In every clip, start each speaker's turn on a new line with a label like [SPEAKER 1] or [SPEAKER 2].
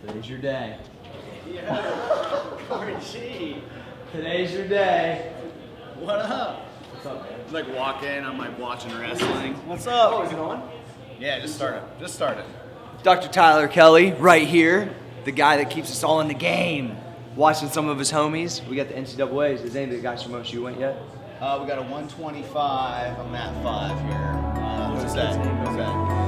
[SPEAKER 1] Today's your day.
[SPEAKER 2] Yeah. Corey G.
[SPEAKER 1] Today's your day.
[SPEAKER 2] What up?
[SPEAKER 1] What's up, man?
[SPEAKER 2] Like walk in, I'm like watching wrestling. What's up?
[SPEAKER 1] Oh, is it on?
[SPEAKER 2] Yeah, just started. Just started.
[SPEAKER 1] Dr. Tyler Kelly, right here. The guy that keeps us all in the game. Watching some of his homies. We got the NCAAs. Is any of the guys from OSU went yet?
[SPEAKER 2] We got a 125. I'm at 5 here. Who's that? Who's that?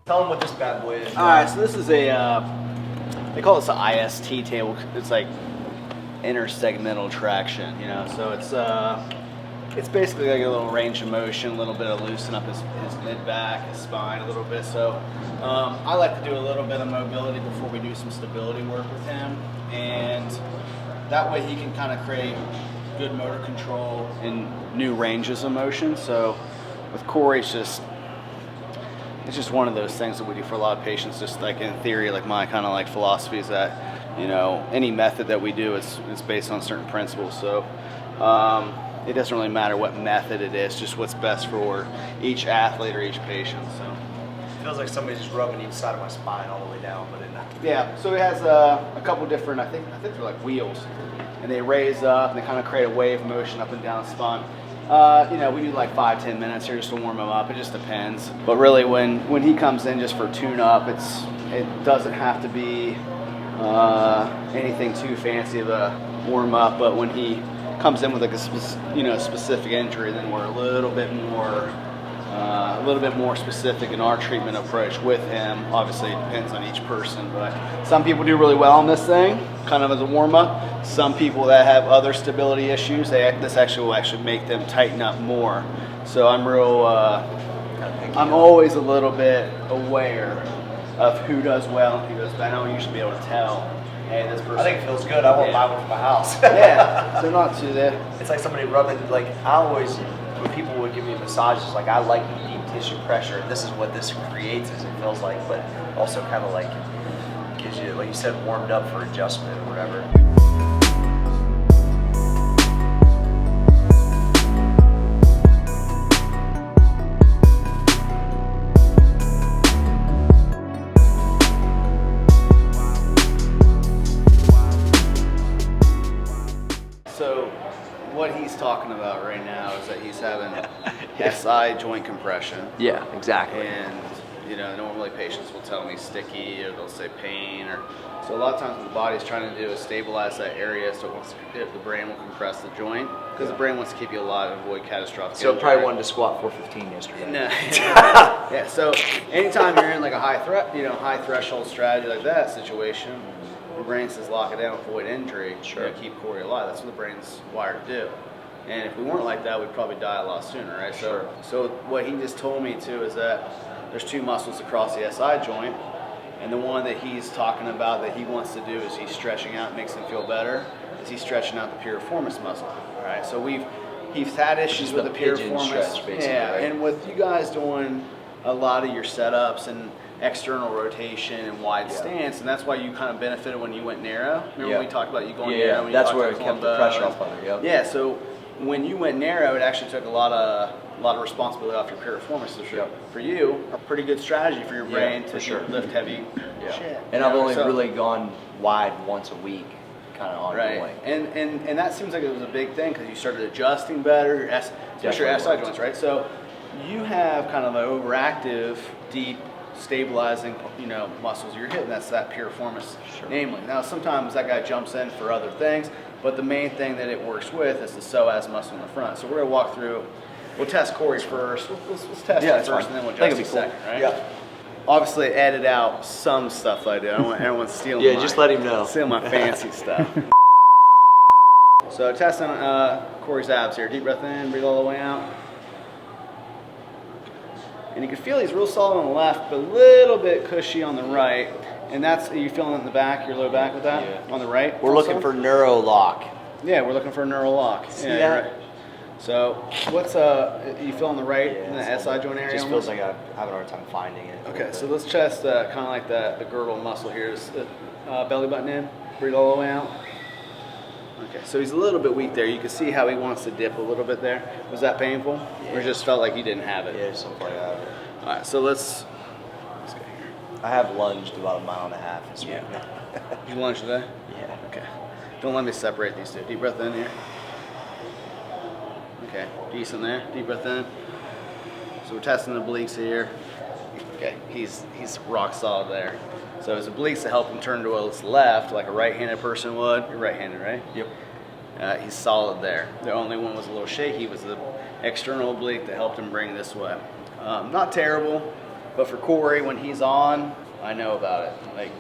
[SPEAKER 1] Tell them what this bad boy is.
[SPEAKER 2] All right, so this is a, they call this an IST table. It's like intersegmental traction, you know. So it's basically like a little range of motion, a little bit of loosen up his mid back, his spine a little bit. So I like to do a little bit of mobility before we do some stability work with him, and that way he can kind of create good motor control in new ranges of motion. So with Corey, it's just one of those things that we do for a lot of patients. Just like in theory, like my kind of like philosophy is that, you know, any method that we do is based on certain principles. So it doesn't really matter what method it is, just what's best for each athlete or each patient. So
[SPEAKER 3] It feels like somebody's just rubbing each side of my spine all the way down, but in that.
[SPEAKER 2] yeah, so it has a couple different, I think they're like wheels, and they raise up and they kind of create a wave motion up and down the spine. You know, we do like 5-10 minutes here just to warm him up. It just depends. But really, when he comes in just for tune-up, it doesn't have to be anything too fancy of a warm-up. But when he comes in with like a specific injury, then we're a little bit more specific in our treatment approach with him. Obviously, it depends on each person, but some people do really well on this thing, kind of as a warm-up. Some people that have other stability issues, this actually will make them tighten up more. So I'm always a little bit aware of who does well and who does bad. I don't usually be able to tell, hey, this person.
[SPEAKER 3] I think it feels good. I won't buy one for my house.
[SPEAKER 2] Yeah, so not too there.
[SPEAKER 3] It's like somebody rubbing, like I always, when people would give me massages, like I like the deep tissue pressure. And this is what this creates, as it feels like, but also kind of like gives you, like you said, warmed up for adjustment or whatever.
[SPEAKER 2] So what he's talking about right now is that he's having SI joint compression.
[SPEAKER 1] Yeah, exactly.
[SPEAKER 2] And, you know, normally patients will tell me sticky or they'll say pain. So a lot of times what the body's trying to do is stabilize that area so the brain will compress the joint because the brain wants to keep you alive and avoid catastrophic
[SPEAKER 1] So
[SPEAKER 2] injury.
[SPEAKER 1] probably wanted to squat 415 yesterday.
[SPEAKER 2] No. Yeah, so anytime you're in like a high threshold strategy like that situation, the brain says lock it down, avoid injury,
[SPEAKER 1] Sure.
[SPEAKER 2] you know, keep Corey alive. That's what the brain's wired to do. And if we weren't like that, we'd probably die a lot sooner, right?
[SPEAKER 1] Sure.
[SPEAKER 2] So what he just told me too is that there's two muscles across the SI joint, and the one that he's talking about that he wants to do is he's stretching out, makes him feel better, is he's stretching out the piriformis muscle. All right, so he's had issues with the
[SPEAKER 1] pigeon
[SPEAKER 2] piriformis.
[SPEAKER 1] stretch, basically,
[SPEAKER 2] yeah,
[SPEAKER 1] right?
[SPEAKER 2] and with you guys doing a lot of your setups and external rotation and wide stance, and that's why you kind of benefited when you went narrow. Remember when we talked about you going narrow? When
[SPEAKER 1] that's
[SPEAKER 2] you
[SPEAKER 1] where it
[SPEAKER 2] talked
[SPEAKER 1] kept
[SPEAKER 2] about
[SPEAKER 1] the pressure off on it. Yep.
[SPEAKER 2] Yeah, so when you went narrow, it actually took a lot of responsibility off your piriformis. So for you, a pretty good strategy for your brain to lift heavy shit.
[SPEAKER 1] And I've only really gone wide once a week, kind of ongoing.
[SPEAKER 2] Right, and that seems like it was a big thing because you started adjusting better, especially your SI joints, right? So you have kind of an overactive, deep, stabilizing, muscles of your hip, and that's that piriformis, namely. Now, sometimes that guy jumps in for other things, but the main thing that it works with is the psoas muscle in the front. So we're going to walk through, we'll test Corey's first, let's test it first, and then we'll adjust in a second, right?
[SPEAKER 3] Yeah.
[SPEAKER 2] Obviously, edit out some stuff I do. I don't want everyone stealing
[SPEAKER 1] Yeah, just let him know.
[SPEAKER 2] Stealing my fancy stuff. So testing Corey's abs here. Deep breath in, breathe all the way out. And you can feel he's real solid on the left, but a little bit cushy on the right. And that's, are you feeling it in the back, your low back with that?
[SPEAKER 3] Yeah.
[SPEAKER 2] On the right?
[SPEAKER 3] We're looking for neuro lock.
[SPEAKER 2] Yeah, we're looking for a neural lock.
[SPEAKER 3] See
[SPEAKER 2] yeah,
[SPEAKER 3] that?
[SPEAKER 2] Right. So, what's you feeling the right in the SI joint area?
[SPEAKER 3] Just
[SPEAKER 2] almost?
[SPEAKER 3] feels like I'm having a hard time finding it.
[SPEAKER 2] Okay, so let's test kind of like the girdle muscle here. Is belly button in, breathe all the way out. Okay, so he's a little bit weak there. You can see how he wants to dip a little bit there. Was that painful?
[SPEAKER 3] Yeah.
[SPEAKER 2] Or just felt like you didn't have it?
[SPEAKER 3] Yeah, something like that.
[SPEAKER 2] All right, so let's go here.
[SPEAKER 3] I have lunged about 1.5 miles this
[SPEAKER 2] Yeah.
[SPEAKER 3] week.
[SPEAKER 2] Did you lunge today?
[SPEAKER 3] Yeah.
[SPEAKER 2] Okay. Don't let me separate these two. Deep breath in here. Okay, decent there. Deep breath in. So we're testing the obliques here. Okay, he's rock solid there. So his obliques to help him turn to his left, like a right-handed person would. You're right-handed, right?
[SPEAKER 3] Yep.
[SPEAKER 2] He's solid there. The only one was a little shaky was the external oblique that helped him bring this way. Not terrible, but for Corey, when he's on, I know about it. Like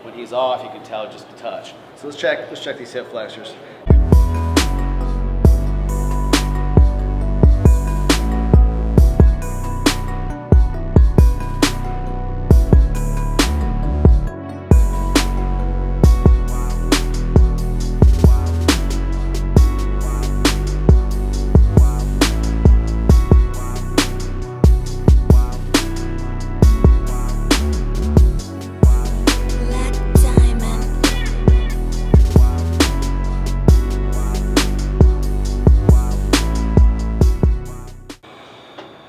[SPEAKER 2] when he's off, you can tell just a touch. So let's check these hip flexors.
[SPEAKER 4] Black diamond.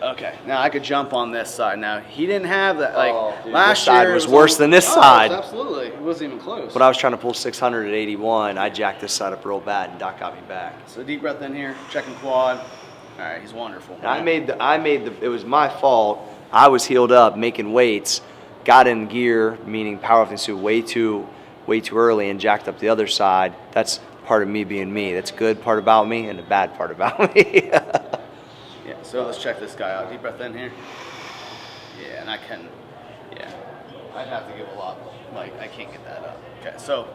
[SPEAKER 2] Okay, now I could jump on this side. Now he didn't have that. Like
[SPEAKER 3] Oh, dude,
[SPEAKER 2] last
[SPEAKER 3] this side
[SPEAKER 2] year, it
[SPEAKER 3] was worse than this side.
[SPEAKER 2] Absolutely, it wasn't even close.
[SPEAKER 3] When I was trying to pull 600 at 81, I jacked this side up real bad, and Doc got me back.
[SPEAKER 2] So deep breath in here, checking quad. All right, he's wonderful.
[SPEAKER 3] And I made the. It was my fault. I was healed up making weights, got in gear, meaning powerlifting suit, way too early, and jacked up the other side. That's part of me being me. That's good part about me, and the bad part about me.
[SPEAKER 2] Yeah, so let's check this guy out. Deep breath in here. Yeah, and I can, yeah. I'd have to give a lot, like, I can't get that up. Okay, so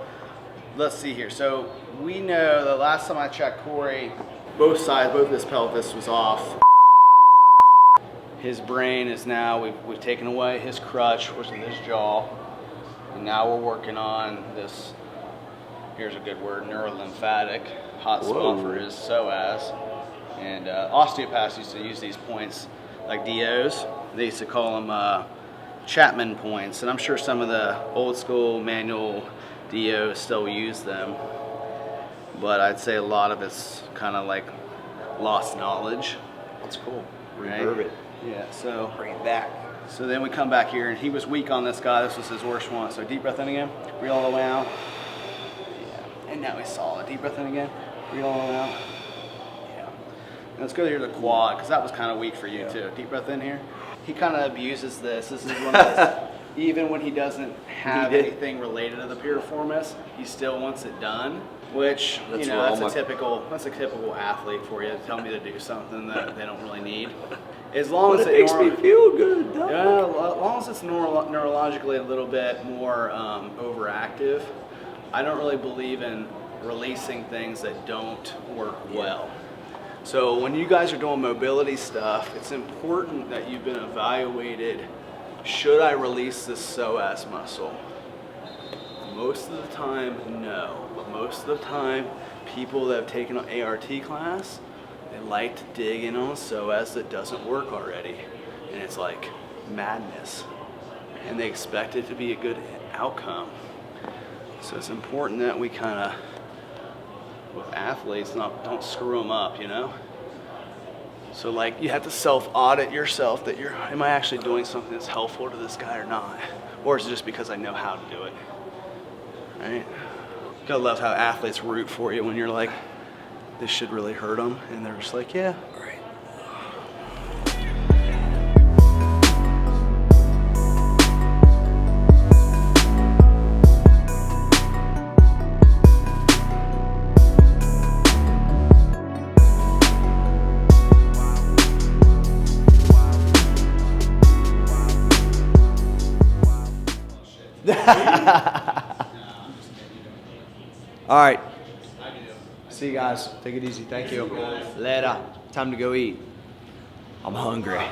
[SPEAKER 2] let's see here. So we know the last time I checked Corey, both sides, both his pelvis was off. His brain is now, we've taken away his crutch, which is his jaw. And now we're working on this, here's a good word, neurolymphatic hot spot for his psoas. And osteopaths used to use these points like DOs. They used to call them Chapman points. And I'm sure some of the old school manual DOs still use them. But I'd say a lot of it's kind of like lost knowledge.
[SPEAKER 3] That's cool.
[SPEAKER 2] Right?
[SPEAKER 3] Reverb it.
[SPEAKER 2] Yeah, so
[SPEAKER 3] Bring it back.
[SPEAKER 2] so then we come back here, and he was weak on this guy. This was his worst one. So deep breath in again, breathe all the way out. Yeah, and now he's solid. Deep breath in again, breathe all the way out. Yeah. Now let's go here to the quad, because that was kind of weak for you too. Deep breath in here. He kind of abuses this. This is one of those, even when he doesn't have anything related to the piriformis, he still wants it done. Which,
[SPEAKER 3] That's
[SPEAKER 2] you know,
[SPEAKER 3] where all
[SPEAKER 2] that's a typical athlete for you to tell me to do something that they don't really need. As long as it
[SPEAKER 3] feel good, Doc.
[SPEAKER 2] yeah, as long as it's neurologically a little bit more overactive, I don't really believe in releasing things that don't work well. So when you guys are doing mobility stuff, it's important that you've been evaluated. Should I release this psoas muscle? Most of the time, no. But most of the time, people that have taken an ART class, they like to dig in on a psoas that doesn't work already. And it's like madness. And they expect it to be a good outcome. So it's important that we kind of, with athletes, don't screw them up, you know? So like you have to self-audit yourself that am I actually doing something that's helpful to this guy or not? Or is it just because I know how to do it? Right? Gotta love how athletes root for you when you're like, this should really hurt them, and they're just like, yeah. Right.
[SPEAKER 1] All right. See you guys. Take it easy. Thank you. Later. Time to go eat. I'm hungry.